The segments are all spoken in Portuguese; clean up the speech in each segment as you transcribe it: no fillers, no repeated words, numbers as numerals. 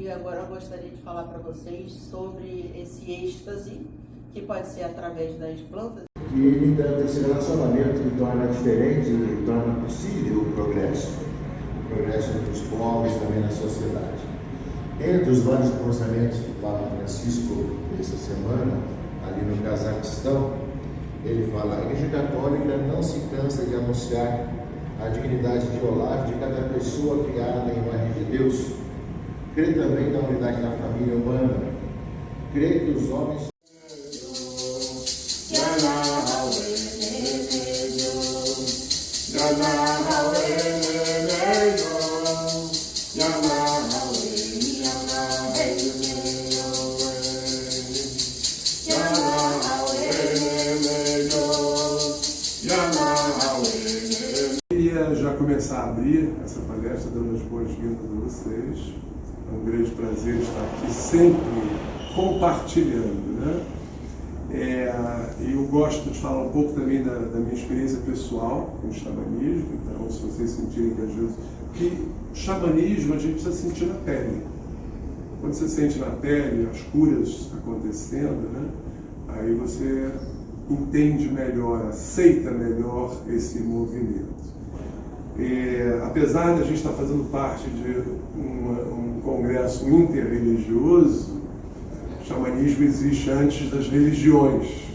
E agora eu gostaria de falar para vocês sobre esse êxtase, que pode ser através das plantas. E ele dando esse relacionamento que torna diferente e torna possível o progresso dos povos também na sociedade. Entre os vários pronunciamentos do Papa Francisco essa semana, ali no Cazaquistão, ele fala: a Igreja Católica não se cansa de anunciar a dignidade de Olavo, de cada pessoa criada em imagem de Deus. Crê também na unidade da família humana. Crê que os homens Queria já começar a abrir essa palestra dando as boas-vindas a vocês. É um grande prazer estar aqui sempre compartilhando, né? Eu gosto de falar um pouco também da minha experiência pessoal com o xamanismo. Então, se vocês sentirem que às vezes... que xamanismo a gente precisa sentir na pele. Quando você sente na pele as curas acontecendo, né? Aí você entende melhor, aceita melhor esse movimento. Apesar de a gente estar fazendo parte de um congresso interreligioso, o xamanismo existe antes das religiões.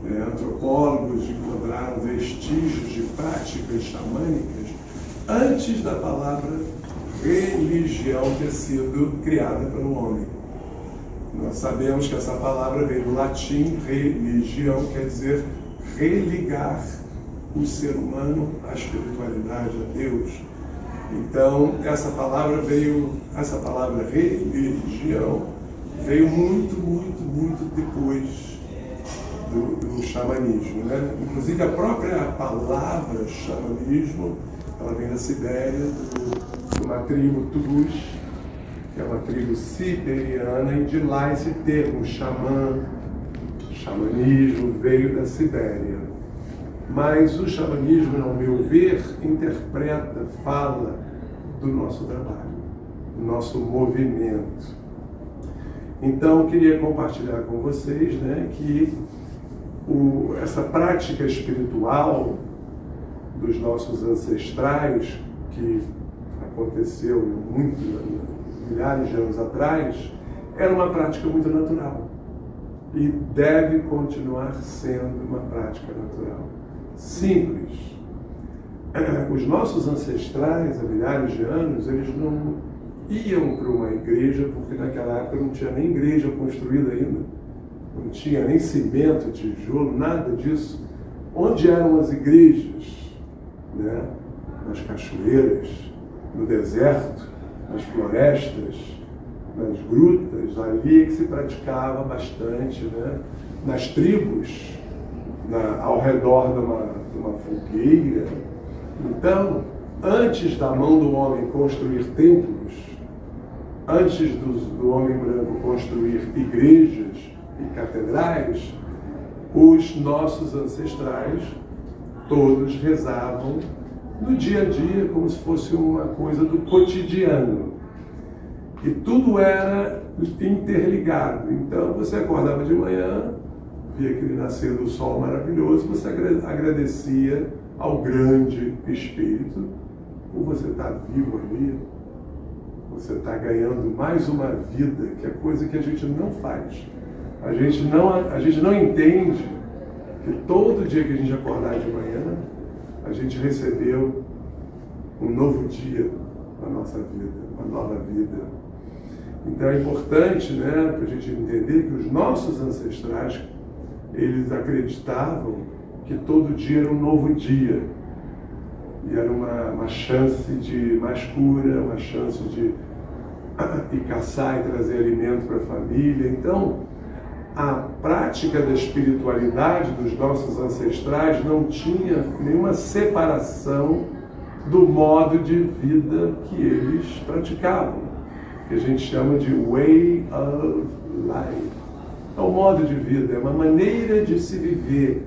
Antropólogos encontraram vestígios de práticas xamânicas antes da palavra religião ter sido criada pelo homem. Nós sabemos que essa palavra veio do latim, religião, quer dizer religar o ser humano à espiritualidade, a Deus. Então, essa palavra religião veio muito depois do xamanismo, né? Inclusive a própria palavra xamanismo, ela vem da Sibéria, de uma tribo Tuguz, que é uma tribo siberiana, e de lá esse termo xamanismo veio da Sibéria. Mas o xamanismo, ao meu ver, interpreta, fala do nosso trabalho, do nosso movimento. Então, eu queria compartilhar com vocês, né, que essa prática espiritual dos nossos ancestrais, que aconteceu milhares de anos atrás, era uma prática muito natural e deve continuar sendo uma prática natural. Simples. Os nossos ancestrais, há milhares de anos, eles não iam para uma igreja, porque naquela época não tinha nem igreja construída ainda, não tinha nem cimento, tijolo, nada disso. Onde eram as igrejas? Né? Nas cachoeiras, no deserto, nas florestas, nas grutas, ali é que se praticava bastante, né? Nas tribos, ao redor de uma fogueira. Então, antes da mão do homem construir templos, antes do homem branco construir igrejas e catedrais, os nossos ancestrais todos rezavam no dia a dia, como se fosse uma coisa do cotidiano. E tudo era interligado. Então, você acordava de manhã, via aquele nascer do sol maravilhoso, você agradecia ao grande Espírito por você estar vivo ali, você está ganhando mais uma vida, que é coisa que a gente não faz. A gente não entende que todo dia que a gente acordar de manhã, a gente recebeu um novo dia na nossa vida, uma nova vida. Então é importante, né, para a gente entender que os nossos ancestrais, eles acreditavam que todo dia era um novo dia. E era uma chance de mais cura, uma chance de ir caçar e trazer alimento para a família. Então, a prática da espiritualidade dos nossos ancestrais não tinha nenhuma separação do modo de vida que eles praticavam, que a gente chama de way of life. É um modo de vida, é uma maneira de se viver.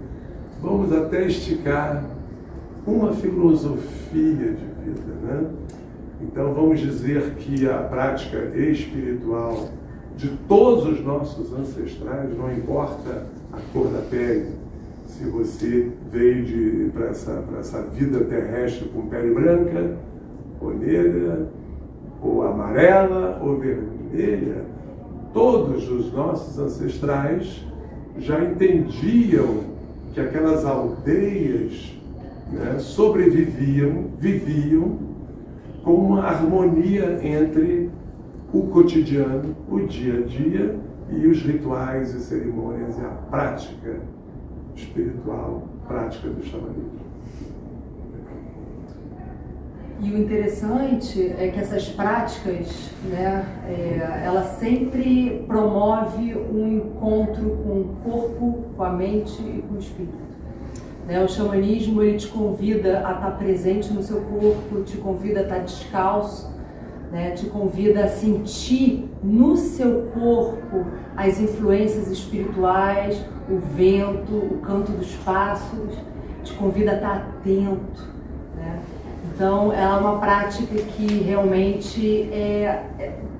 Vamos até esticar uma filosofia de vida, né? Então vamos dizer que a prática espiritual de todos os nossos ancestrais, não importa a cor da pele, se você veio para essa vida terrestre com pele branca, ou negra, ou amarela, ou vermelha, todos os nossos ancestrais já entendiam que aquelas aldeias, né, viviam com uma harmonia entre o cotidiano, o dia a dia e os rituais e cerimônias e a prática espiritual, prática do xamanismo. E o interessante é que essas práticas, né, ela sempre promove um encontro com o corpo, com a mente e com o espírito. Né, o xamanismo, ele te convida a estar presente no seu corpo, te convida a estar descalço, né, te convida a sentir no seu corpo as influências espirituais, o vento, o canto dos pássaros, te convida a estar atento, né? Então, ela é uma prática que realmente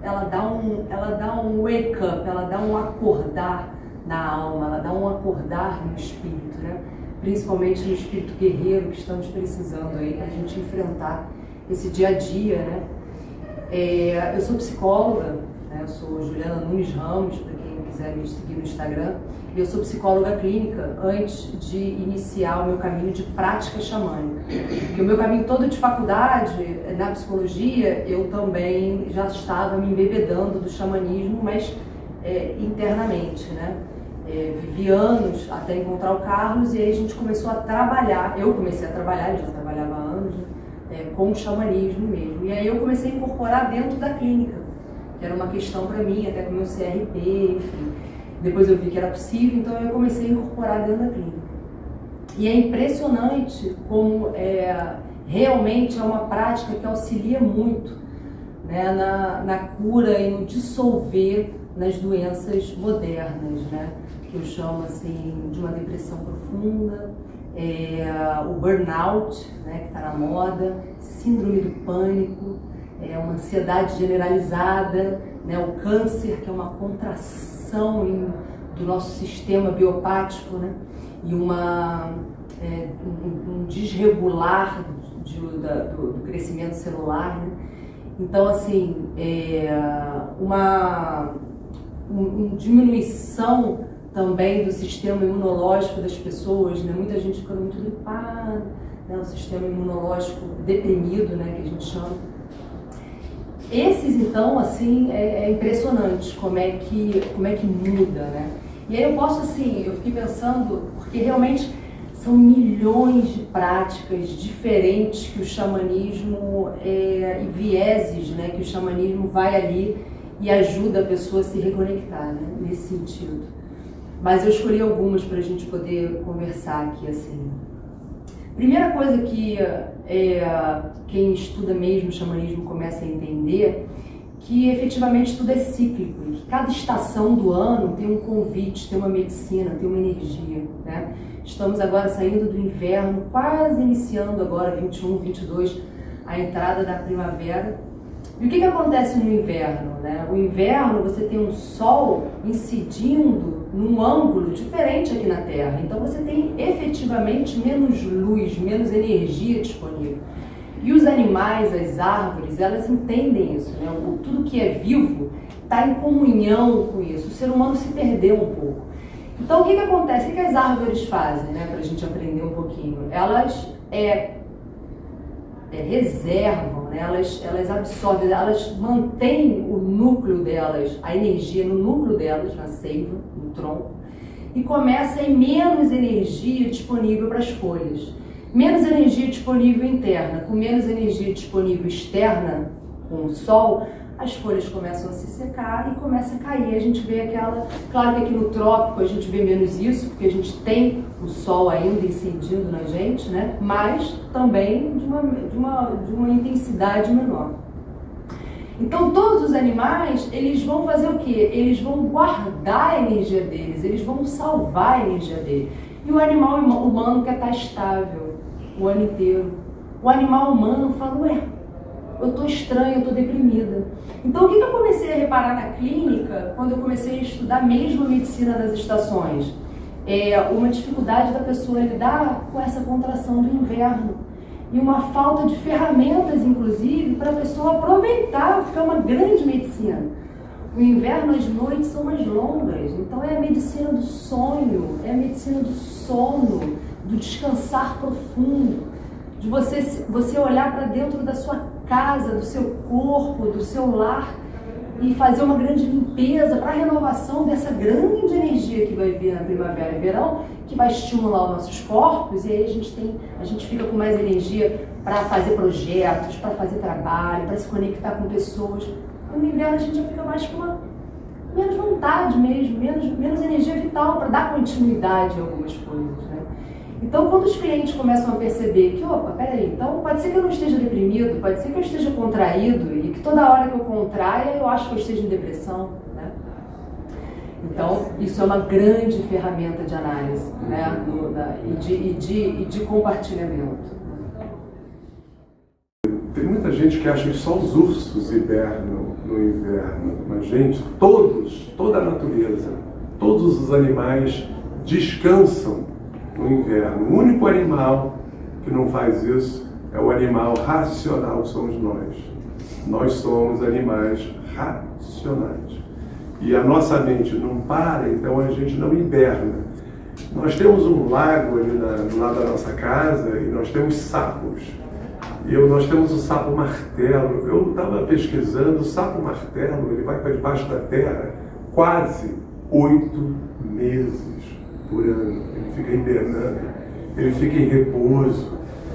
ela dá um wake up, ela dá um acordar na alma, ela dá um acordar no espírito, né? Principalmente no espírito guerreiro que estamos precisando aí para a gente enfrentar esse dia a dia, né? Eu sou psicóloga, né? Eu sou Juliana Nunes Ramos, para quem quiser me seguir no Instagram, e eu sou psicóloga clínica antes de iniciar o meu caminho de prática xamânica. Porque o meu caminho todo de faculdade, na psicologia, eu também já estava me embebedando do xamanismo, mas internamente, né? Vivi anos até encontrar o Carlos, e aí a gente começou a trabalhar, eu comecei a trabalhar, ele já trabalhava há anos, com o xamanismo mesmo. E aí eu comecei a incorporar dentro da clínica, que era uma questão para mim, até com o meu CRP, enfim. Depois eu vi que era possível, então eu comecei a incorporar dentro da clínica. E é impressionante como realmente é uma prática que auxilia muito, né, na cura e no dissolver nas doenças modernas, né, que eu chamo assim de uma depressão profunda, o burnout, né, que está na moda, síndrome do pânico, uma ansiedade generalizada, né, o câncer, que é uma contração do nosso sistema biopático, né, e um desregular do crescimento celular, né? Então, assim, uma diminuição também do sistema imunológico das pessoas, né? Muita gente ficando muito gripada, né? O sistema imunológico deprimido, né? Que a gente chama. Esses, então, assim, é impressionante como é que muda, né? E aí eu fiquei pensando, porque realmente são milhões de práticas diferentes que o xamanismo e vieses, né? Que o xamanismo vai ali e ajuda a pessoa a se reconectar, né? Nesse sentido. Mas eu escolhi algumas para a gente poder conversar aqui, assim. Primeira coisa que quem estuda mesmo o xamanismo começa a entender, que efetivamente tudo é cíclico, e que cada estação do ano tem um convite, tem uma medicina, tem uma energia, né? Estamos agora saindo do inverno, quase iniciando agora, 21, 22, a entrada da primavera. E o que acontece no inverno, né? O inverno, você tem um sol incidindo num ângulo diferente aqui na Terra. Então você tem efetivamente menos luz, menos energia disponível. E os animais, as árvores, elas entendem isso, né? Tudo que é vivo está em comunhão com isso. O ser humano se perdeu um pouco. Então o que acontece? O que as árvores fazem, né? Para a gente aprender um pouquinho? Elas reservam, né? Elas absorvem, elas mantêm o núcleo delas, a energia no núcleo delas, na seiva, no tronco, e começa a ir menos energia disponível para as folhas. Menos energia disponível interna, com menos energia disponível externa, com o sol, as folhas começam a se secar e começa a cair. A gente vê claro que aqui no trópico a gente vê menos isso, porque a gente tem o sol ainda incidindo na gente, né? Mas também de uma intensidade menor. Então todos os animais, eles vão fazer o quê? Eles vão guardar a energia deles, eles vão salvar a energia dele. E o animal humano quer estar estável o ano inteiro. O animal humano fala, eu estou estranha, eu estou deprimida. Então, o que eu comecei a reparar na clínica, quando eu comecei a estudar mesmo a medicina das estações? É uma dificuldade da pessoa lidar com essa contração do inverno. E uma falta de ferramentas, inclusive, para a pessoa aproveitar, porque é uma grande medicina. O inverno, as noites são mais longas, então é a medicina do sonho, é a medicina do sono, do descansar profundo, de você olhar para dentro da sua casa, do seu corpo, do seu lar e fazer uma grande limpeza para a renovação dessa grande energia que vai vir na primavera e verão, que vai estimular os nossos corpos, e aí a gente fica com mais energia para fazer projetos, para fazer trabalho, para se conectar com pessoas. No inverno a gente já fica mais com menos vontade mesmo, menos energia vital para dar continuidade a algumas coisas, né? Então, quando os clientes começam a perceber que, opa, peraí, então pode ser que eu não esteja deprimido, pode ser que eu esteja contraído e que toda hora que eu contraia eu acho que eu esteja em depressão, né? Então, isso é uma grande ferramenta de análise, né? E de compartilhamento. Tem muita gente que acha que só os ursos hibernam no inverno, mas, gente, toda a natureza, todos os animais descansam no inverno. O único animal que não faz isso é o animal racional, somos nós. Nós somos animais racionais. E a nossa mente não para, então a gente não hiberna. Nós temos um lago ali do lado da nossa casa e nós temos sapos. Nós temos o sapo martelo. Eu estava pesquisando, o sapo martelo, ele vai para debaixo da terra quase 8 meses por ano. Ele fica hibernando, ele fica em repouso,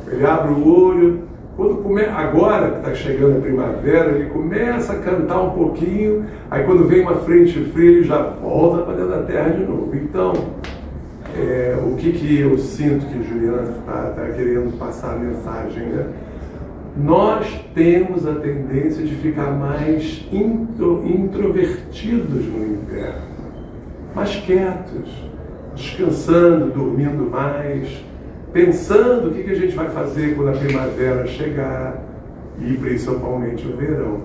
ele abre o olho. Agora que está chegando a primavera, ele começa a cantar um pouquinho, aí quando vem uma frente fria, ele já volta para dentro da terra de novo. Então, o que eu sinto que Juliana está querendo passar a mensagem, né? Nós temos a tendência de ficar mais introvertidos no inverno, mais quietos, descansando, dormindo mais, pensando o que a gente vai fazer quando a primavera chegar e principalmente o verão.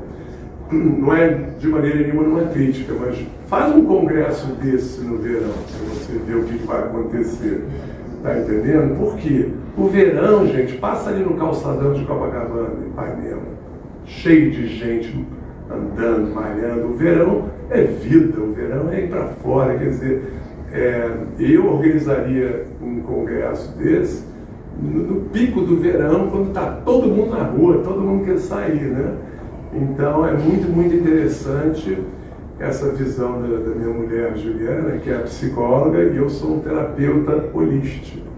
Não é de maneira nenhuma uma crítica, mas faz um congresso desse no verão, para você ver o que vai acontecer. Tá entendendo? Por quê? O verão, gente, passa ali no calçadão de Copacabana, em Ipanema, cheio de gente andando, malhando. O verão é vida, o verão é ir para fora. Quer dizer, eu organizaria um congresso desse no pico do verão, quando está todo mundo na rua, todo mundo quer sair, né? Então é muito, muito interessante essa visão da minha mulher Juliana, que é a psicóloga, e eu sou um terapeuta holístico.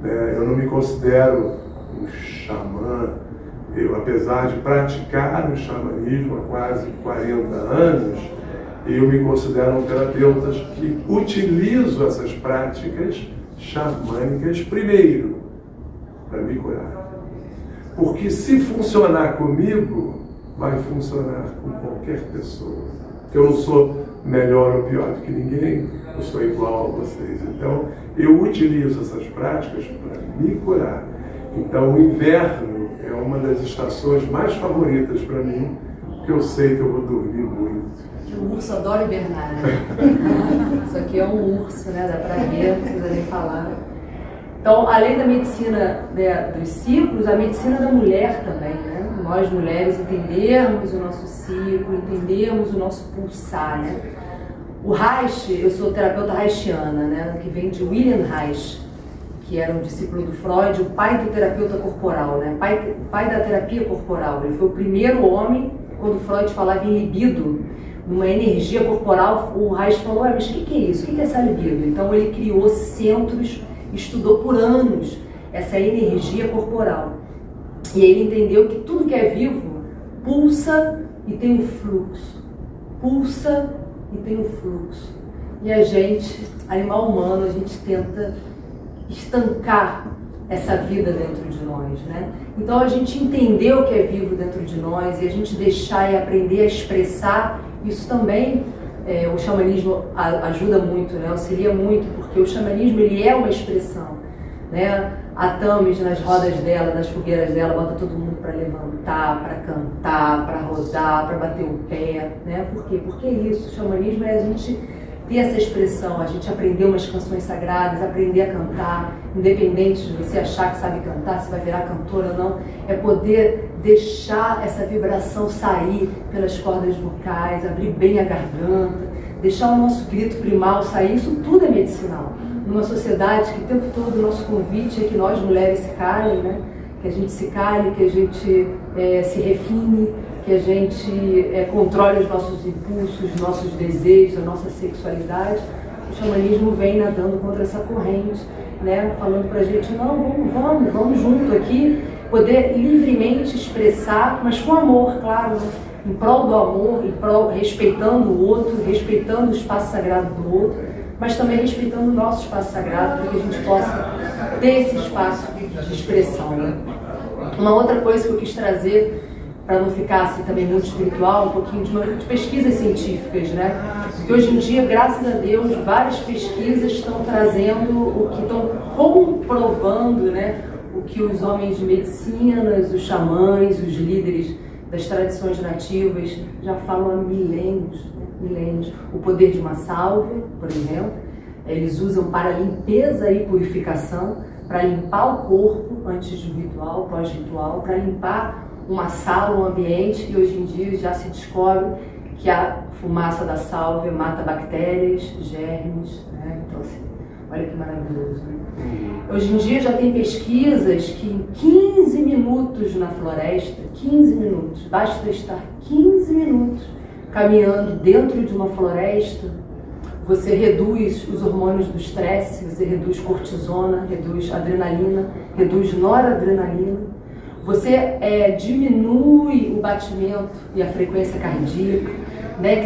Eu não me considero um xamã. Eu, apesar de praticar o xamanismo há quase 40 anos, eu me considero um terapeuta que utilizo essas práticas xamânicas primeiro para me curar. Porque se funcionar comigo, vai funcionar com qualquer pessoa. Eu não sou melhor ou pior do que ninguém, eu sou igual a vocês. Então, eu utilizo essas práticas para me curar. Então, o inverno é uma das estações mais favoritas para mim, porque eu sei que eu vou dormir muito. O urso adora hibernar, né? Isso aqui é um urso, né? Dá pra ver, não precisa nem falar. Então, além da medicina dos ciclos, a medicina da mulher também, né? Nós mulheres entendermos o nosso ciclo, entendermos o nosso pulsar, né? O Reich, eu sou terapeuta reichiana, né? Que vem de William Reich, que era um discípulo do Freud, o pai do terapeuta corporal, né? Pai da terapia corporal. Ele foi o primeiro homem, quando Freud falava em libido, numa energia corporal, o Reich falou, mas o que é isso? O que é essa libido? Então ele criou centros, estudou por anos essa energia corporal. E ele entendeu que tudo que é vivo pulsa e tem um fluxo. Pulsa e tem um fluxo. E a gente, animal humano, a gente tenta estancar essa vida dentro de nós, né? Então a gente entender o que é vivo dentro de nós e a gente deixar e aprender a expressar, isso também, o xamanismo ajuda muito, né? Auxilia muito, porque o xamanismo ele é uma expressão, né? A Thames, nas rodas dela, nas fogueiras dela, bota todo mundo para levantar, para cantar, para rodar, para bater o pé, né? Por quê? Porque é isso, o xamanismo é a gente ter essa expressão, a gente aprender umas canções sagradas, aprender a cantar, independente de você achar que sabe cantar, se vai virar cantora ou não, é poder deixar essa vibração sair pelas cordas vocais, abrir bem a garganta, deixar o nosso grito primal sair, isso tudo é medicinal. Numa sociedade que o tempo todo o nosso convite é que nós mulheres se calem, né? Que a gente se cale, que a gente se refine, que a gente controle os nossos impulsos, os nossos desejos, a nossa sexualidade. O xamanismo vem nadando contra essa corrente, né? Falando pra gente, não, vamos junto aqui, poder livremente expressar, mas com amor, claro, né? Em prol do amor, respeitando o outro, respeitando o espaço sagrado do outro, mas também respeitando o nosso espaço sagrado, para que a gente possa ter esse espaço de expressão, né? Uma outra coisa que eu quis trazer, para não ficar assim também muito espiritual, um pouquinho de pesquisas científicas, né? Porque hoje em dia, graças a Deus, várias pesquisas estão trazendo o que estão comprovando, né? O que os homens de medicinas, os xamãs, os líderes das tradições nativas já falam há milênios. O poder de uma sálvia, por exemplo, eles usam para limpeza e purificação, para limpar o corpo antes do ritual, pós-ritual, para limpar uma sala, um ambiente, e hoje em dia já se descobre que a fumaça da sálvia mata bactérias, germes, né? Então assim, olha que maravilhoso, né? Hoje em dia já tem pesquisas que em 15 minutos na floresta, 15 minutos, basta estar 15 minutos caminhando dentro de uma floresta, você reduz os hormônios do estresse, você reduz cortisona, reduz adrenalina, reduz noradrenalina, você diminui o batimento e a frequência cardíaca, né,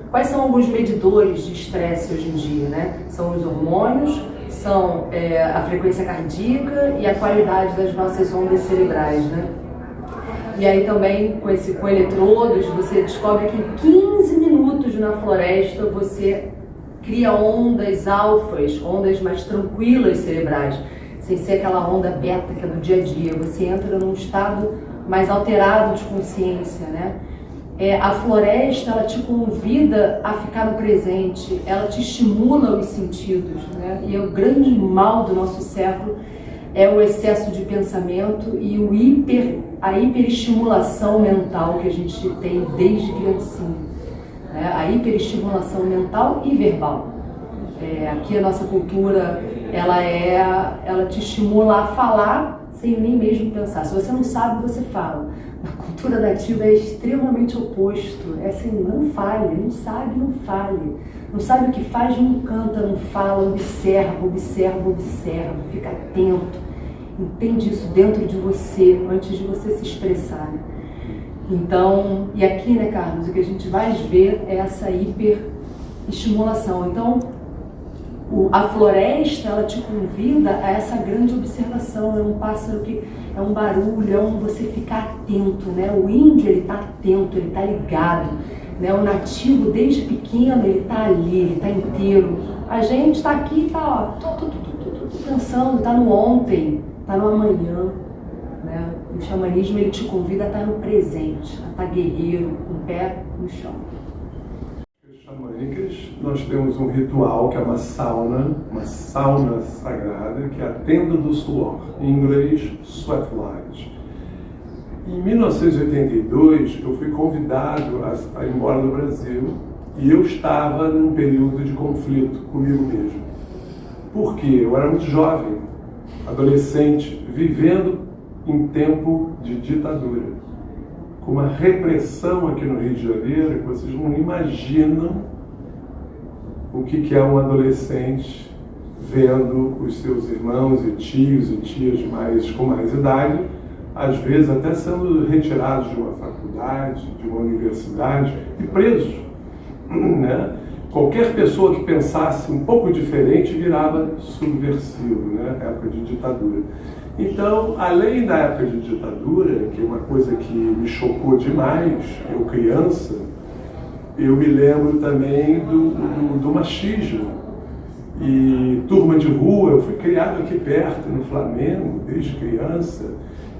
quais são alguns medidores de estresse hoje em dia, né? São os hormônios, são a frequência cardíaca e a qualidade das nossas ondas cerebrais, né? E aí também com eletrodos você descobre que em 15 minutos na floresta você cria ondas alfas, ondas mais tranquilas cerebrais, sem ser aquela onda beta que é do dia a dia. Você entra num estado mais alterado de consciência, né? A floresta, ela te convida a ficar no presente, ela te estimula os sentidos, né? E o grande mal do nosso século é o excesso de pensamento e a hiperestimulação mental que a gente tem desde criancinha, né? A hiperestimulação mental e verbal. Aqui a nossa cultura, ela te estimula a falar sem nem mesmo pensar. Se você não sabe, você fala. A cultura nativa é extremamente oposto. É assim, não fale, não sabe, não fale. Não sabe o que faz, não canta, não fala, observa, fica atento. Entende isso dentro de você, antes de você se expressar. Então, e aqui, né, Carlos, o que a gente vai ver é essa hiperestimulação. Então, a floresta, ela te convida a essa grande observação. É um pássaro que é um barulho, é você ficar atento, né? O índio, ele está atento, ele está ligado, né? O nativo, desde pequeno, ele está ali, ele está inteiro. A gente está aqui, está pensando, está no ontem, está no amanhã, né? O xamanismo, ele te convida a estar no presente, a estar guerreiro, com o pé no chão. Xamânicas, nós temos um ritual que é uma sauna sagrada, que é a tenda do suor, em inglês, sweat lodge. Em 1982, eu fui convidado a ir embora do Brasil e eu estava num período de conflito comigo mesmo. Por quê? Eu era muito jovem, adolescente, vivendo em tempo de ditadura, com uma repressão aqui no Rio de Janeiro, que vocês não imaginam o que é um adolescente vendo os seus irmãos e tios e tias com mais idade, às vezes até sendo retirados de uma faculdade, de uma universidade e presos, né? Qualquer pessoa que pensasse um pouco diferente virava subversivo, né? Época de ditadura. Então, além da época de ditadura, que é uma coisa que me chocou demais, eu criança, eu me lembro também do machismo e turma de rua. Eu fui criado aqui perto, no Flamengo, desde criança.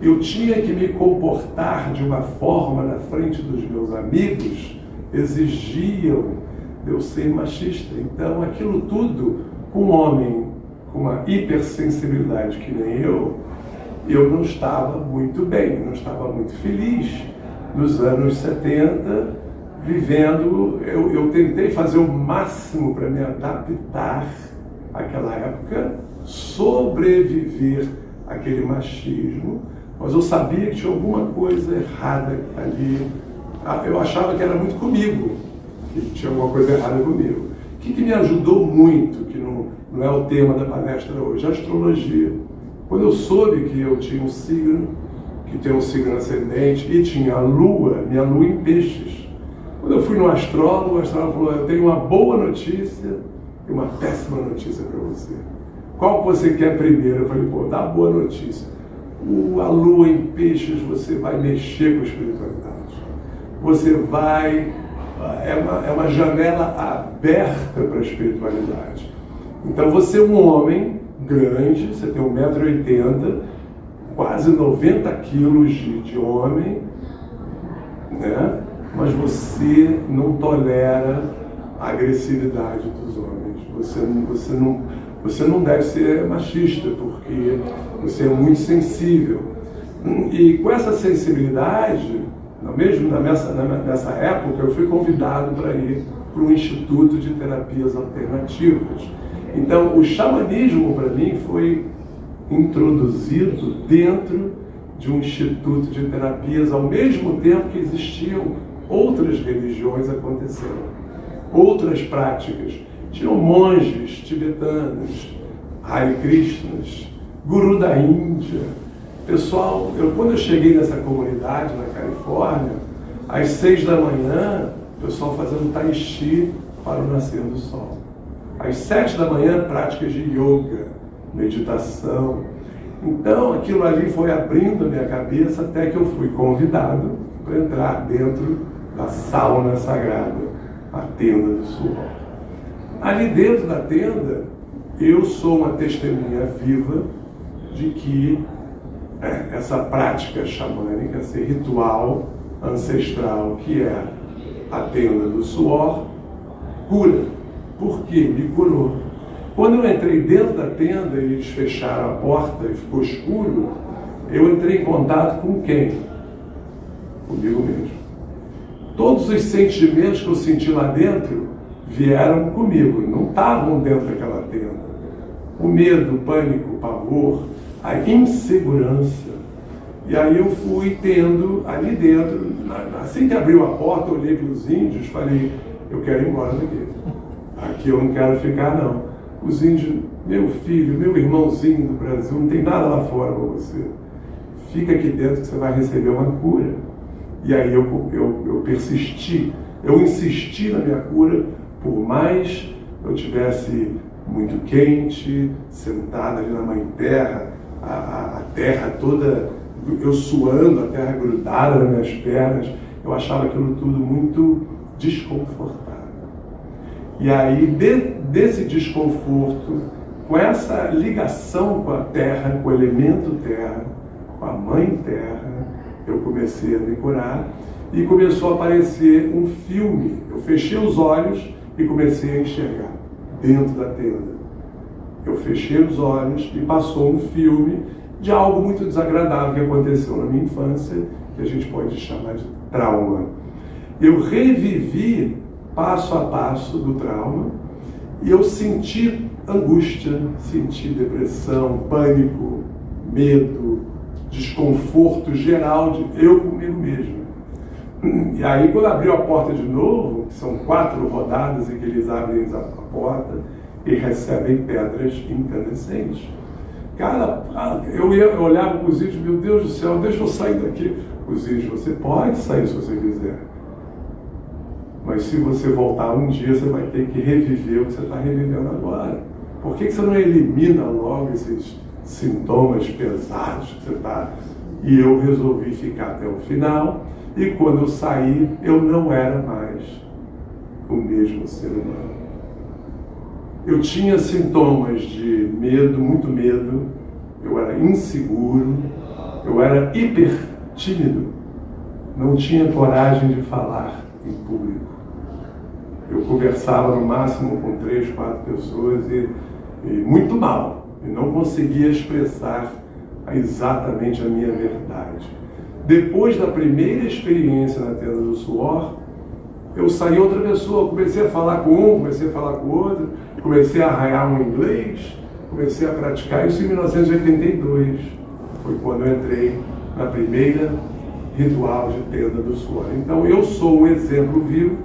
Eu tinha que me comportar de uma forma na frente dos meus amigos, exigiam eu ser machista. Então, aquilo tudo, com um homem com uma hipersensibilidade que nem eu não estava muito bem, não estava muito feliz. Nos anos 70, vivendo, eu tentei fazer o máximo para me adaptar àquela época, sobreviver àquele machismo, mas eu sabia que tinha alguma coisa errada ali. Eu achava que era muito comigo, que tinha alguma coisa errada comigo. O que me ajudou muito, que não é o tema da palestra hoje, a astrologia. Quando eu soube que eu tinha um signo, que tem um signo ascendente, e tinha a lua, minha lua em peixes. Quando eu fui no astrólogo, o astrólogo falou: eu tenho uma boa notícia e uma péssima notícia para você. Qual você quer primeiro? Eu falei: pô, dá a boa notícia. A lua em peixes, você vai mexer com a espiritualidade. Você vai... É uma janela aberta para a espiritualidade. Então você é um homem grande, você tem 1,80 m, quase 90 quilos de homem, né? Mas você não tolera a agressividade dos homens. Você não deve ser machista, porque você é muito sensível. E com essa sensibilidade, mesmo nessa época, eu fui convidado para ir para um instituto de terapias alternativas. Então, o xamanismo, para mim, foi introduzido dentro de um instituto de terapias, ao mesmo tempo que existiam outras religiões acontecendo, outras práticas. Tinham monges tibetanos, Hare Krishnas, guru da Índia. Pessoal, quando eu cheguei nessa comunidade na Califórnia, às 6 da manhã, o pessoal fazendo tai chi para o nascer do sol. Às 7 da manhã, práticas de yoga, meditação. Então, aquilo ali foi abrindo a minha cabeça até que eu fui convidado para entrar dentro da sauna sagrada, a tenda do suor. Ali dentro da tenda, eu sou uma testemunha viva de que essa prática xamânica, esse ritual ancestral que é a tenda do suor, cura. Por quê? Me curou. Quando eu entrei dentro da tenda e eles fecharam a porta e ficou escuro, eu entrei em contato com quem? Comigo mesmo. Todos os sentimentos que eu senti lá dentro vieram comigo, não estavam dentro daquela tenda. O medo, o pânico, o pavor, a insegurança. E aí eu fui tendo ali dentro, assim que abriu a porta, eu olhei para os índios e falei: eu quero ir embora daqui. Aqui eu não quero ficar, não. Os índios: meu filho, meu irmãozinho do Brasil, não tem nada lá fora para você. Fica aqui dentro que você vai receber uma cura. E aí eu persisti, eu insisti na minha cura, por mais eu tivesse muito quente, sentado ali na mãe terra, a terra toda, eu suando, a terra grudada nas minhas pernas, eu achava aquilo tudo muito desconfortável. E aí, desse desconforto, com essa ligação com a terra, com o elemento terra, com a mãe terra, eu comecei a me curar e começou a aparecer um filme. Eu fechei os olhos e comecei a enxergar dentro da tenda. Eu fechei os olhos e passou um filme de algo muito desagradável que aconteceu na minha infância, que a gente pode chamar de trauma. Eu revivi passo a passo do trauma e eu senti angústia, senti depressão, pânico, medo, desconforto geral de eu comigo mesmo. E aí, quando abriu a porta de novo, que são 4 rodadas em que eles abrem a porta e recebem pedras incandescentes. Cara, eu olhava para os índios: meu Deus do céu, deixa eu sair daqui. Os índios: você pode sair se você quiser, mas se você voltar um dia, você vai ter que reviver o que você está revivendo agora. Por que você não elimina logo esses sintomas pesados que você está? E eu resolvi ficar até o final, e quando eu saí, eu não era mais o mesmo ser humano. eu tinha sintomas de medo, muito medo, eu era inseguro, eu era hiper tímido, não tinha coragem de falar em público. Eu conversava no máximo com 3, 4 pessoas e muito mal, e não conseguia expressar exatamente a minha verdade. Depois da primeira experiência na Tenda do Suor, eu saí outra pessoa, comecei a falar com um, comecei a falar com o outro, comecei a arranhar um inglês, comecei a praticar isso em 1982. Foi quando eu entrei na primeira ritual de Tenda do Suor. Então eu sou um exemplo vivo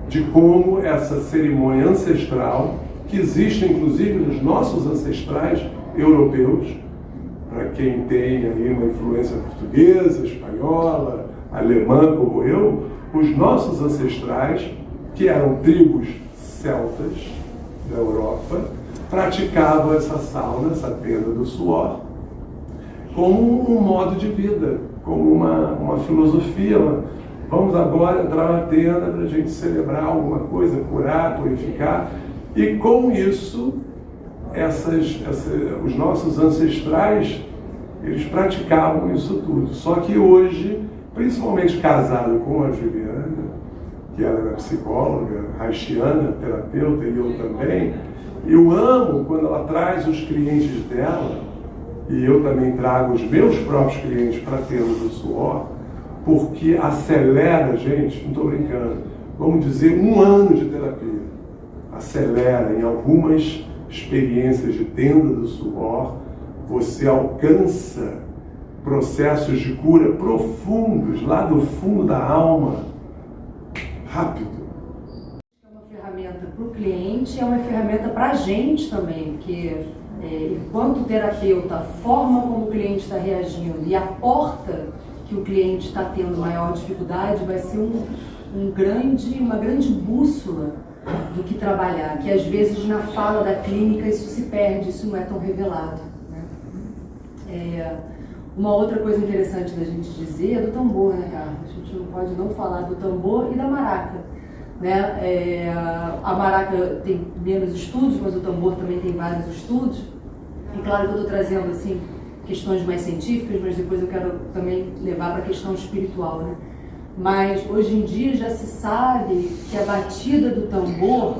de como essa cerimônia ancestral, que existe inclusive nos nossos ancestrais europeus, para quem tem aí uma influência portuguesa, espanhola, alemã como eu, os nossos ancestrais, que eram tribos celtas da Europa, praticavam essa sauna, essa Tenda do Suor, como um modo de vida, como uma filosofia. Vamos agora entrar na tenda para a gente celebrar alguma coisa, curar, purificar. E com isso, os nossos ancestrais, eles praticavam isso tudo. Só que hoje, principalmente casado com a Juliana, que ela é psicóloga, haitiana, terapeuta, e eu também, eu amo quando ela traz os clientes dela, e eu também trago os meus próprios clientes para a Tenda do Suor, porque acelera, gente, não estou brincando, vamos dizer, 1 ano de terapia. Acelera em algumas experiências de Tenda do Suor, você alcança processos de cura profundos, lá do fundo da alma, rápido. É uma ferramenta para o cliente, é uma ferramenta para a gente também, porque enquanto terapeuta, a forma como o cliente está reagindo e a porta que o cliente está tendo maior dificuldade vai ser uma grande bússola do que trabalhar, que às vezes na fala da clínica isso se perde, isso não é tão revelado, né? Uma outra coisa interessante da gente dizer é do tambor, né, Carlos? A gente não pode não falar do tambor e da maraca, né? A maraca tem menos estudos, mas o tambor também tem vários estudos. E claro que eu estou trazendo assim questões mais científicas, mas depois eu quero também levar para a questão espiritual, né? Mas hoje em dia já se sabe que a batida do tambor,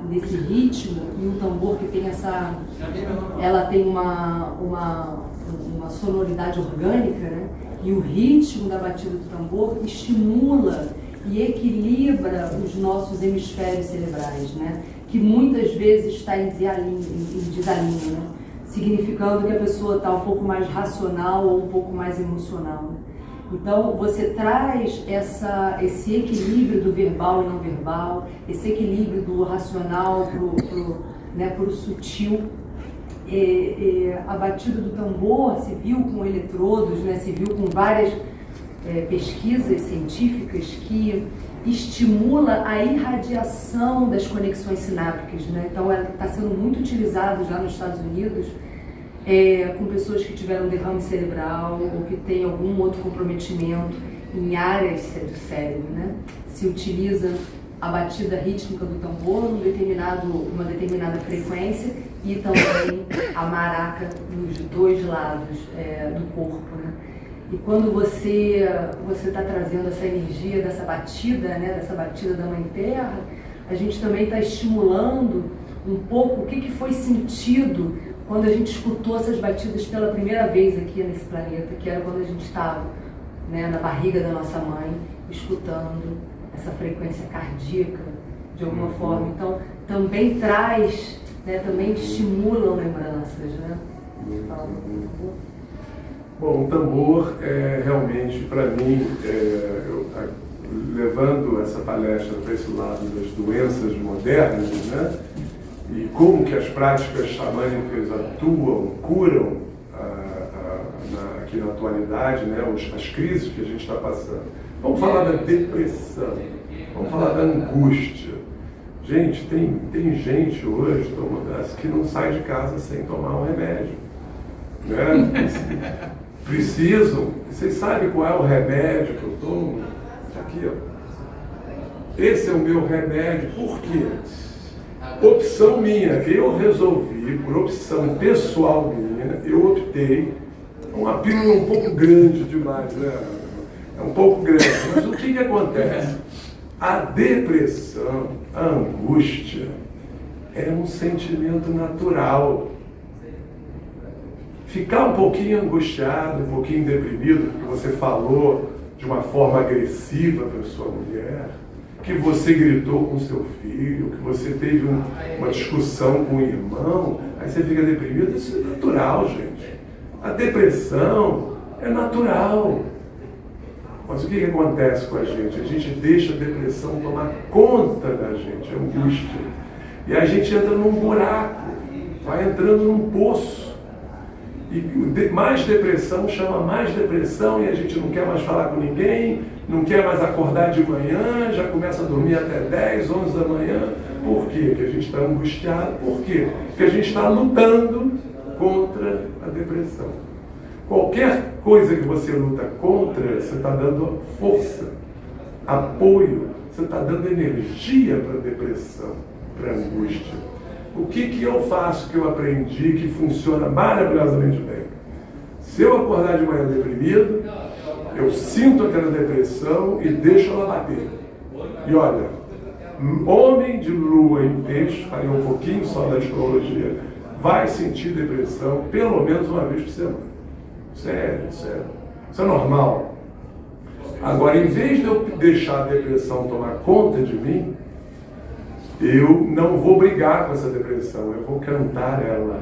nesse ritmo, e um tambor que tem ela tem uma sonoridade orgânica, né? E o ritmo da batida do tambor estimula e equilibra os nossos hemisférios cerebrais, né? Que muitas vezes está em desalinho, né? Significando que a pessoa está um pouco mais racional ou um pouco mais emocional, né? Então, você traz esse equilíbrio do verbal e não verbal, esse equilíbrio do racional para o sutil. A batida do tambor se viu com eletrodos, né? Se viu com várias pesquisas científicas que estimula a irradiação das conexões sinápticas, né? Então, ela está sendo muito utilizado já nos Estados Unidos com pessoas que tiveram derrame cerebral ou que têm algum outro comprometimento em áreas do cérebro, né? Se utiliza a batida rítmica do tambor uma determinada frequência e também a maraca nos 2 lados do corpo, né? E quando você está trazendo essa energia dessa batida, né, dessa batida da Mãe Terra, a gente também está estimulando um pouco o que foi sentido quando a gente escutou essas batidas pela primeira vez aqui nesse planeta, que era quando a gente estava, né, na barriga da nossa mãe, escutando essa frequência cardíaca de alguma forma. Então, também traz, né, também estimula lembranças, né? Bom, o tambor realmente, para mim, levando essa palestra para esse lado das doenças modernas, né? E como que as práticas xamânicas atuam, curam aqui na atualidade, né? As crises que a gente está passando. Vamos falar da depressão, vamos falar da angústia. Gente, tem gente hoje que não sai de casa sem tomar um remédio, né? Precisam. Vocês sabem qual é o remédio que eu tomo? Aqui, ó. Esse é o meu remédio. Por quê? Opção minha, eu resolvi, por opção pessoal minha, eu optei, uma pílula um pouco grande demais, né? É um pouco grande, mas o que acontece? A depressão, a angústia, é um sentimento natural. Ficar um pouquinho angustiado, um pouquinho deprimido, porque você falou de uma forma agressiva para sua mulher, que você gritou com seu filho, que você teve uma discussão com o irmão, aí você fica deprimido, isso é natural, gente. A depressão é natural. Mas o que acontece com a gente? A gente deixa a depressão tomar conta da gente, a angústia. E a gente entra num buraco, vai entrando num poço. E mais depressão chama mais depressão e a gente não quer mais falar com ninguém, não quer mais acordar de manhã, já começa a dormir até 10, 11 da manhã. Por quê? Porque a gente está angustiado. Por quê? Porque a gente está lutando contra a depressão. Qualquer coisa que você luta contra, você está dando força, apoio, você está dando energia para a depressão, para a angústia. O que eu faço, que eu aprendi, que funciona maravilhosamente bem? Se eu acordar de manhã deprimido, eu sinto aquela depressão e deixo ela bater. E olha, homem de lua em peixe, falei um pouquinho só da astrologia, vai sentir depressão pelo menos uma vez por semana. Sério. Isso é normal. Agora, em vez de eu deixar a depressão tomar conta de mim, eu não vou brigar com essa depressão, eu vou cantar ela.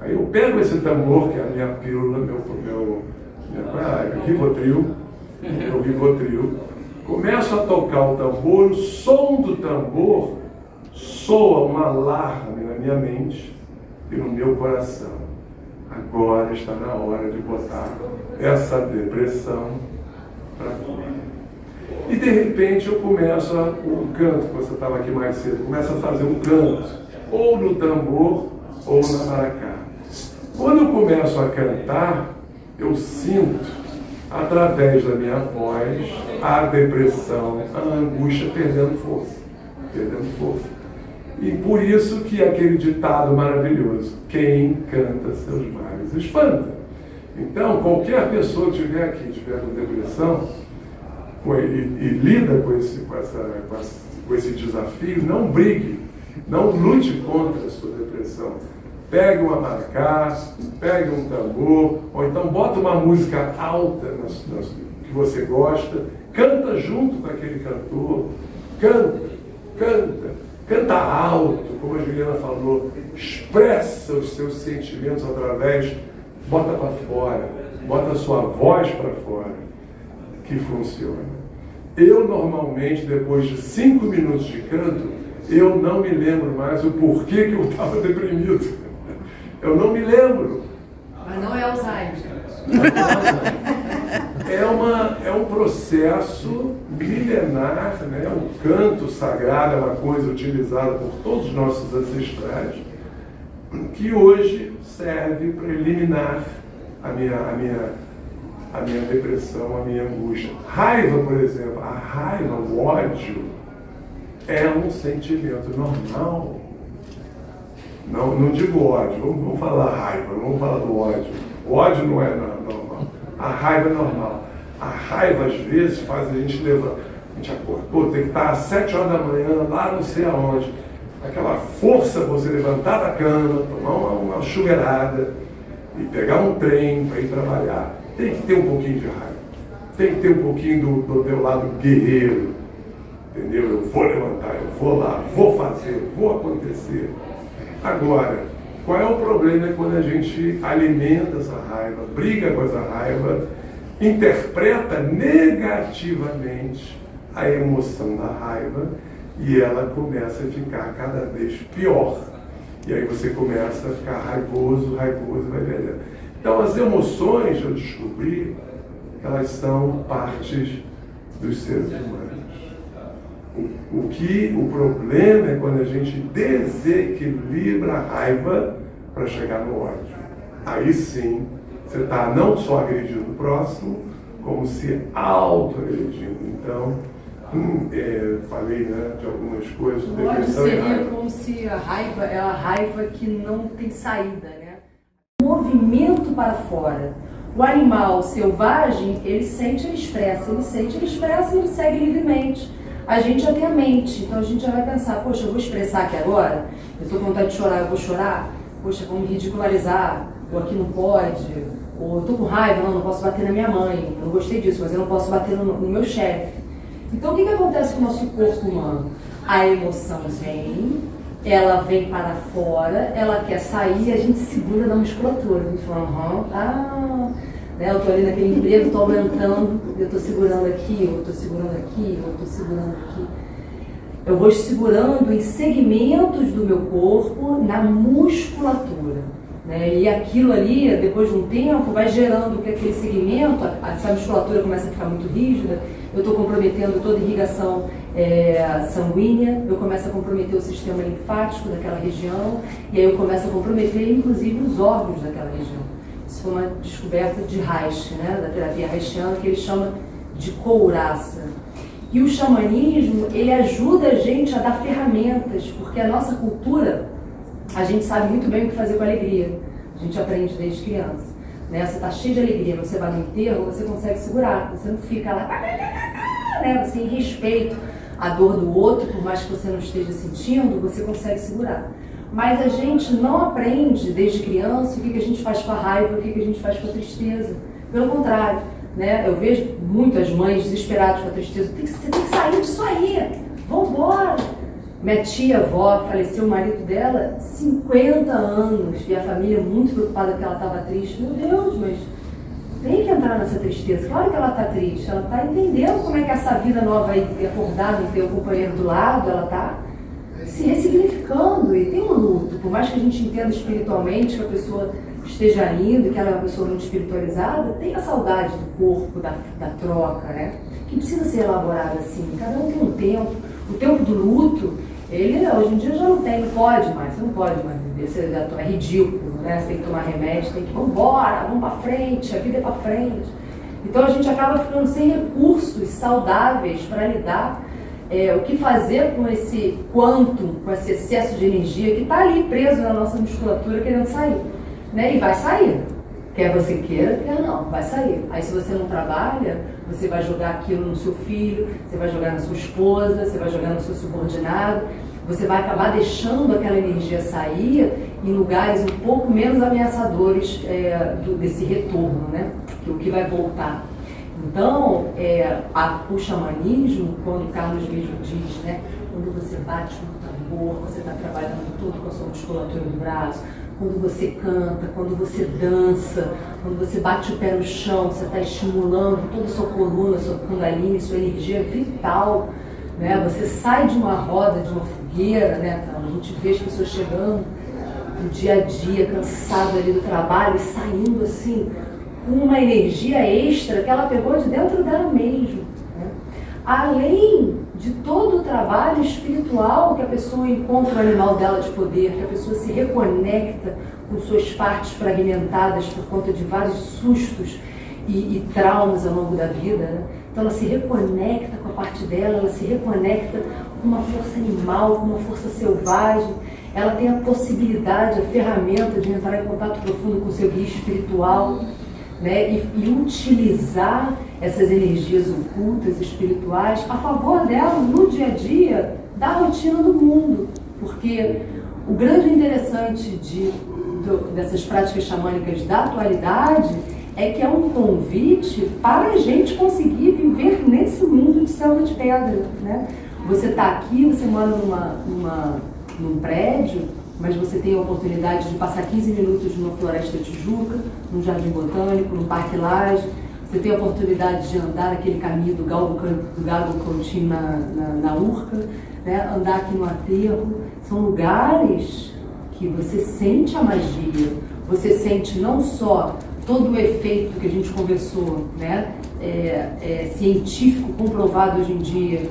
Aí eu pego esse tambor, que é a minha pílula, meu Rivotril, começo a tocar o tambor, o som do tambor soa um alarme na minha mente e no meu coração. Agora está na hora de botar essa depressão para fora. E de repente eu começo o canto, você estava aqui mais cedo, começo a fazer um canto, ou no tambor, ou na maracá. Quando eu começo a cantar, eu sinto, através da minha voz, a depressão, a angústia perdendo força. E por isso que aquele ditado maravilhoso, quem canta seus males espanta. Então, qualquer pessoa que estiver aqui, estiver com depressão, e lida com esse desafio, não brigue, não lute contra a sua depressão. Pegue uma maracá, pegue um tambor, ou então bota uma música alta que você gosta, canta junto com aquele cantor, canta alto, como a Juliana falou, expressa os seus sentimentos através, bota para fora, bota a sua voz para fora, que funciona. Eu normalmente, depois de 5 minutos de canto, eu não me lembro mais o porquê que eu estava deprimido. Eu não me lembro. Mas não é Alzheimer. É um processo milenar, né? O canto sagrado é uma coisa utilizada por todos os nossos ancestrais, que hoje serve para eliminar a minha depressão, a minha angústia. Raiva, por exemplo, a raiva, o ódio, é um sentimento normal. Não digo ódio, vamos falar raiva, vamos falar do ódio. O ódio não é normal, a raiva é normal. A raiva, às vezes, faz a gente levantar, a gente acorda, tem que estar às 7 horas da manhã, lá não sei aonde. Aquela força para você levantar da cama, tomar uma chuveirada e pegar um trem para ir trabalhar. Tem que ter um pouquinho de raiva, tem que ter um pouquinho do teu lado guerreiro, entendeu? Eu vou levantar, eu vou lá, vou fazer, vou acontecer. Agora, qual é o problema? É quando a gente alimenta essa raiva, briga com essa raiva, interpreta negativamente a emoção da raiva e ela começa a ficar cada vez pior. E aí você começa a ficar raivoso, vai velhando. Então as emoções, eu descobri, elas são partes dos seres humanos. O problema é quando a gente desequilibra a raiva para chegar no ódio. Aí sim, você está não só agredindo o próximo, como se auto-agredindo. Então, falei, né, de algumas coisas. O ódio Depressão e seria raiva. como se a raiva é a raiva que não tem saída, né? Movimento para fora. O animal selvagem, ele sente, ele expressa, ele sente, ele expressa e ele segue livremente. A gente já tem a mente, então a gente já vai pensar, poxa, eu vou expressar aqui agora, eu estou com vontade de chorar, eu vou chorar, poxa, vão me ridicularizar, ou aqui não pode, ou eu estou com raiva, não posso bater na minha mãe, eu não gostei disso, mas eu não posso bater no meu chefe. Então o que acontece com o nosso corpo humano? A emoção ela vem para fora, ela quer sair, a gente segura na musculatura, a gente fala, né, eu estou ali naquele emprego, estou aumentando, eu estou segurando aqui, eu estou segurando aqui, eu estou segurando aqui. Eu vou segurando em segmentos do meu corpo, na musculatura. Né? E aquilo ali, depois de um tempo, vai gerando que aquele segmento, essa musculatura começa a ficar muito rígida, eu estou comprometendo toda a irrigação sanguínea, eu começo a comprometer o sistema linfático daquela região, e aí eu começo a comprometer, inclusive, os órgãos daquela região. Isso foi uma descoberta de Reich, né, da terapia reichiana, que ele chama de couraça. E o xamanismo, ele ajuda a gente a dar ferramentas, porque a nossa cultura, a gente sabe muito bem o que fazer com a alegria. A gente aprende desde criança. Né? Você está cheio de alegria, você vai no enterro, você consegue segurar, você não fica lá, né? Você em respeito à dor do outro, por mais que você não esteja sentindo, você consegue segurar. Mas a gente não aprende desde criança o que a gente faz com a raiva, o que a gente faz com a tristeza. Pelo contrário, né? Eu vejo muitas mães desesperadas com a tristeza. Você tem que sair disso aí, vambora. Minha tia-avó faleceu, o marido dela, 50 anos, e a família muito preocupada que ela estava triste. Meu Deus, mas tem que entrar nessa tristeza. Claro que ela está triste, ela está entendendo como é que essa vida nova aí, acordada, ter o companheiro do lado, ela está se ressignificando e tem um luto. Por mais que a gente entenda espiritualmente que a pessoa esteja indo, que ela é uma pessoa muito espiritualizada, tem a saudade do corpo, da troca, né? Que precisa ser elaborada assim. Cada um tem um tempo. O tempo do luto, ele hoje em dia já não tem, não pode mais, você não pode mais viver, você já é ridículo, né? Você tem que tomar remédio, tem que vambora, vamos pra frente, a vida é pra frente. Então a gente acaba ficando sem recursos saudáveis para lidar. O que fazer com esse quantum, com esse excesso de energia que está ali preso na nossa musculatura querendo sair, né? E vai sair, quer você queira, quer não, vai sair. Aí se você não trabalha, você vai jogar aquilo no seu filho, você vai jogar na sua esposa, você vai jogar no seu subordinado, você vai acabar deixando aquela energia sair em lugares um pouco menos ameaçadores desse retorno, né? Que é o que vai voltar. Então, o xamanismo, quando Carlos mesmo diz, né, quando você bate no tambor, você está trabalhando tudo com a sua musculatura do braço, quando você canta, quando você dança, quando você bate o pé no chão, você está estimulando toda a sua coluna, sua kundalini, sua energia vital, né? Você sai de uma roda, de uma fogueira, né? A gente vê as pessoas chegando no dia a dia, cansado ali do trabalho e saindo assim, uma energia extra que ela pegou de dentro dela mesma, né? Além de todo o trabalho espiritual que a pessoa encontra o animal dela de poder, que a pessoa se reconecta com suas partes fragmentadas por conta de vários sustos e traumas ao longo da vida, né? Então ela se reconecta com a parte dela, ela se reconecta com uma força animal, com uma força selvagem, ela tem a possibilidade, a ferramenta de entrar em contato profundo com o seu guia espiritual, né, e utilizar essas energias ocultas, espirituais, a favor dela no dia a dia da rotina do mundo. Porque o grande interessante dessas práticas xamânicas da atualidade é que é um convite para a gente conseguir viver nesse mundo de selva de pedra, né? Você está aqui, você mora num prédio, mas você tem a oportunidade de passar 15 minutos numa floresta Tijuca, num jardim botânico, num parque Lage. Você tem a oportunidade de andar naquele caminho do Galo Coutinho na Urca, né? Andar aqui no aterro. São lugares que você sente a magia, você sente não só todo o efeito que a gente conversou, né? Científico comprovado hoje em dia,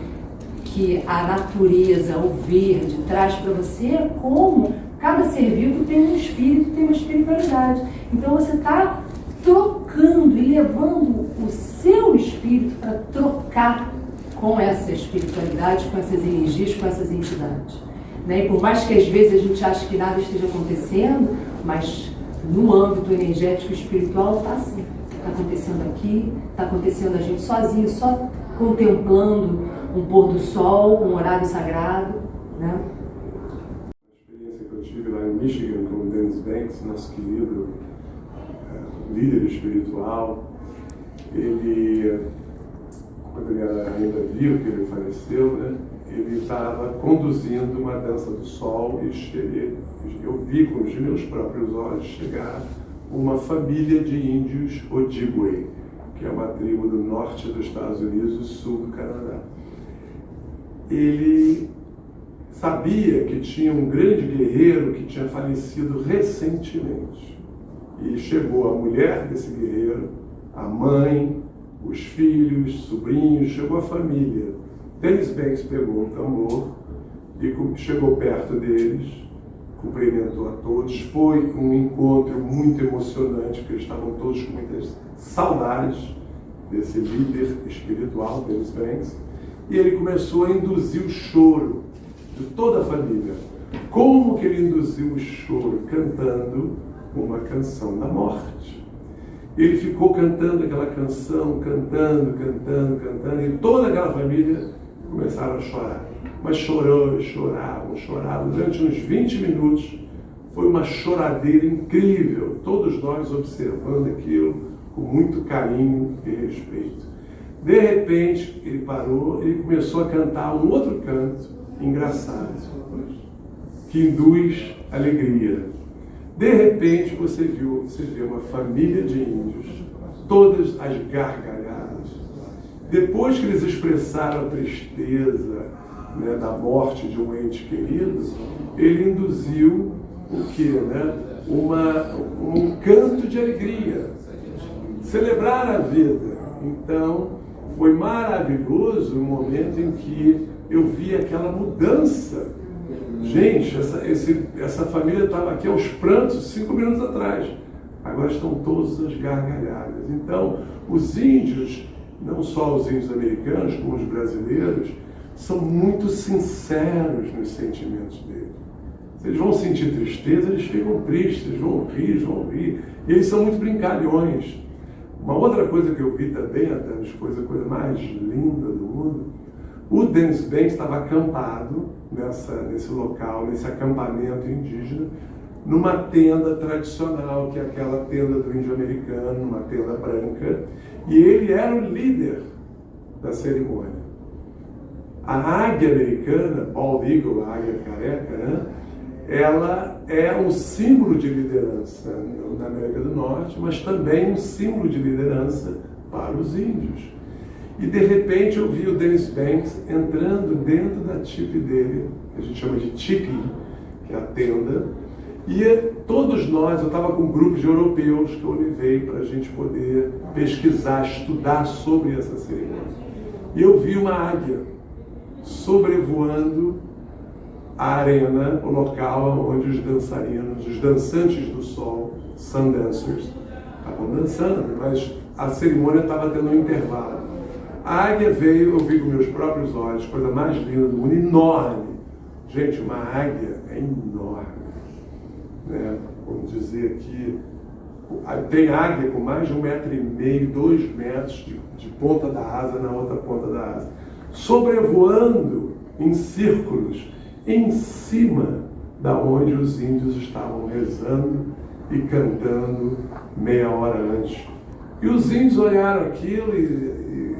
que a natureza, o verde, traz para você, como cada ser vivo tem um espírito, tem uma espiritualidade. Então você está trocando e levando o seu espírito para trocar com essa espiritualidade, com essas energias, com essas entidades. Né? E por mais que às vezes a gente ache que nada esteja acontecendo, mas no âmbito energético e espiritual está assim. Está acontecendo aqui, está acontecendo a gente sozinho, só contemplando um pôr do sol, um horário sagrado. Né? A experiência que eu tive lá em Michigan com o Dennis Banks, nosso querido líder espiritual, ele, quando ele era ainda vivo, que ele faleceu, né, ele estava conduzindo uma dança do sol e eu vi com os meus próprios olhos chegar uma família de índios Ojibwe, que é uma tribo do norte dos Estados Unidos e sul do Canadá. Ele sabia que tinha um grande guerreiro que tinha falecido recentemente. E chegou a mulher desse guerreiro, a mãe, os filhos, sobrinhos, chegou a família. Dennis Banks pegou um tambor e chegou perto deles, cumprimentou a todos. Foi um encontro muito emocionante, porque eles estavam todos com muitas saudades desse líder espiritual, Dennis Banks. E ele começou a induzir o choro de toda a família. Como que ele induziu o choro? Cantando uma canção da morte. Ele ficou cantando aquela canção, cantando, e toda aquela família começaram a chorar. Mas choravam. Durante uns 20 minutos, foi uma choradeira incrível. Todos nós observando aquilo com muito carinho e respeito. De repente, ele parou e começou a cantar um outro canto engraçado, que induz alegria. De repente, você vê uma família de índios, todas as gargalhadas. Depois que eles expressaram a tristeza, né, da morte de um ente querido, ele induziu o quê? Né? Um canto de alegria. Celebrar a vida. Então, foi maravilhoso o momento em que eu vi aquela mudança. Gente, essa família estava aqui aos prantos 5 minutos atrás. Agora estão todas as gargalhadas. Então, os índios, não só os índios americanos, como os brasileiros, são muito sinceros nos sentimentos deles. Se eles vão sentir tristeza, eles ficam tristes, eles vão rir. E eles são muito brincalhões. Uma outra coisa que eu vi também, até a coisa mais linda do mundo, o Dennis Banks estava acampado nesse local, nesse acampamento indígena, numa tenda tradicional, que é aquela tenda do índio americano, uma tenda branca, e ele era o líder da cerimônia. A águia americana, Bald Eagle, a águia careca, né? Ela é um símbolo de liderança na América do Norte, mas também um símbolo de liderança para os índios. E de repente eu vi o Dennis Banks entrando dentro da tipi dele, que a gente chama de tipi, que é a tenda, e todos nós, eu estava com um grupo de europeus que eu levei para a gente poder pesquisar, estudar sobre essa cerimônia. E eu vi uma águia sobrevoando a arena, o local onde os dançarinos, os dançantes do sol, sun dancers, estavam dançando, mas a cerimônia estava tendo um intervalo. A águia veio, eu vi com meus próprios olhos, coisa mais linda do mundo, enorme. Gente, uma águia é enorme. Né? Vamos dizer aqui, tem águia com mais de 1,5 m, 2 metros de ponta da asa na outra ponta da asa, sobrevoando em círculos em cima da onde os índios estavam rezando e cantando meia hora antes. E os índios olharam aquilo e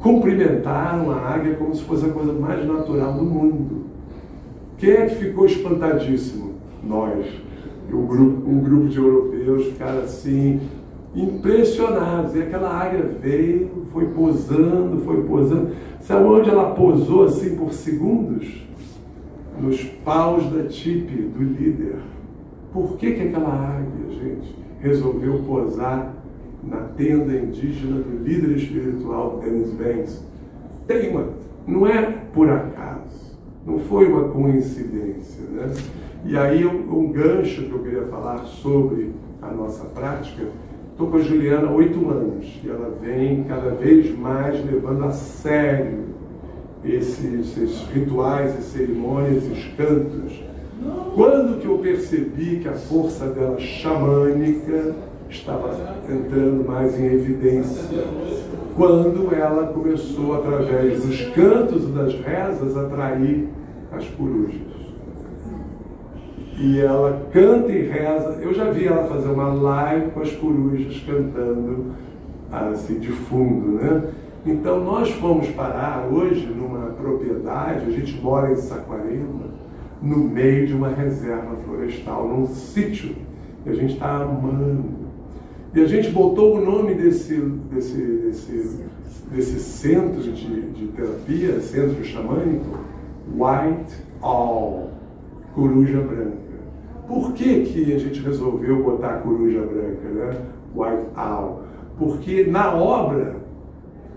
cumprimentaram a águia como se fosse a coisa mais natural do mundo. Quem é que ficou espantadíssimo? Nós. E um grupo de europeus ficaram assim, impressionados. E aquela águia veio, foi posando. Sabe onde ela posou assim por segundos? Nos paus da tipi do líder. Por que aquela águia, gente, resolveu posar na tenda indígena do líder espiritual Dennis Banks? Não é por acaso, não foi uma coincidência, né? E aí um gancho que eu queria falar sobre a nossa prática, Estou com a Juliana há 8 anos e ela vem cada vez mais levando a sério esses rituais e cerimônias, esses cantos. Quando que eu percebi que a força dela xamânica estava entrando mais em evidência? Quando ela começou, através dos cantos e das rezas, a atrair as corujas. E ela canta e reza. Eu já vi ela fazer uma live com as corujas cantando assim de fundo, né? Então nós fomos parar hoje numa propriedade, a gente mora em Saquarema, no meio de uma reserva florestal, num sítio, e a gente está amando. E a gente botou o nome desse centro de terapia, centro xamânico, White Owl, coruja branca. Por que que a gente resolveu botar a coruja branca, né? White Owl? Porque na obra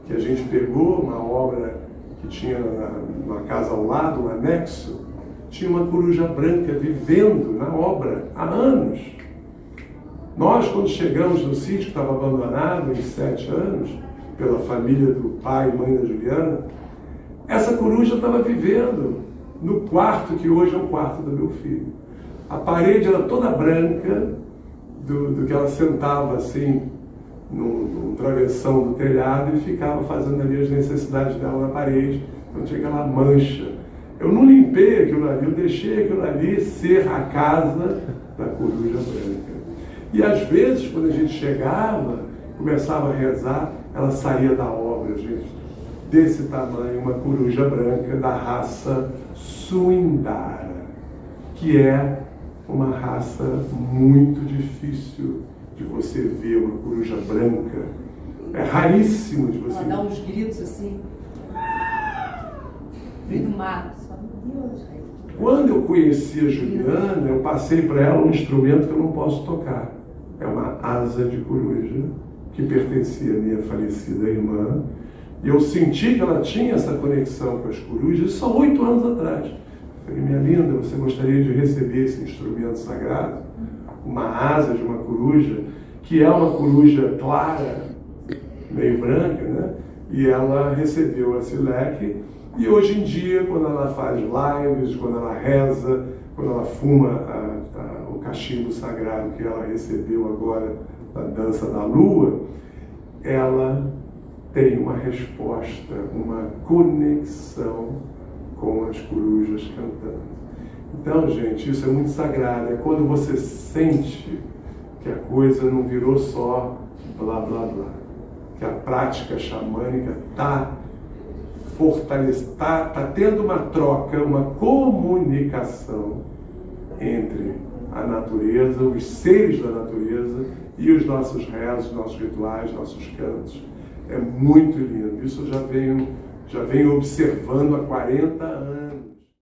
que a gente pegou, uma obra que tinha na casa ao lado, um anexo, tinha uma coruja branca vivendo na obra há anos. Nós, quando chegamos no sítio, que estava abandonado em 7 anos, pela família do pai e mãe da Juliana, essa coruja estava vivendo no quarto, que hoje é o quarto do meu filho. A parede era toda branca, do que ela sentava assim, no travessão do telhado e ficava fazendo ali as necessidades dela na parede, então tinha aquela mancha. Eu não limpei aquilo ali, eu deixei aquilo ali ser a casa da coruja branca. E às vezes, quando a gente chegava, começava a rezar, ela saía da obra, gente, desse tamanho, uma coruja branca da raça Suindara, que é uma raça muito difícil de você ver, uma coruja branca. É raríssimo de você ver. Ela dá uns gritos assim, meio do mato. Você fala, meu Deus, velho. Quando eu conheci a Juliana, eu passei para ela um instrumento que eu não posso tocar. É uma asa de coruja, que pertencia à minha falecida irmã. E eu senti que ela tinha essa conexão com as corujas, isso há 8 anos atrás. Eu falei, minha linda, você gostaria de receber esse instrumento sagrado? Uma asa de uma coruja, que é uma coruja clara, meio branca, né? E ela recebeu esse leque. E hoje em dia, quando ela faz lives, quando ela reza, quando ela fuma o cachimbo sagrado que ela recebeu agora da dança da lua, ela tem uma resposta, uma conexão com as corujas cantando. Então, gente, isso é muito sagrado. É quando você sente que a coisa não virou só blá, blá, blá. Que a prática xamânica está fortalecendo, está tendo uma troca, uma comunicação entre a natureza, os seres da natureza e os nossos rezos, nossos rituais, nossos cantos. É muito lindo. Isso eu já venho observando há 40 anos.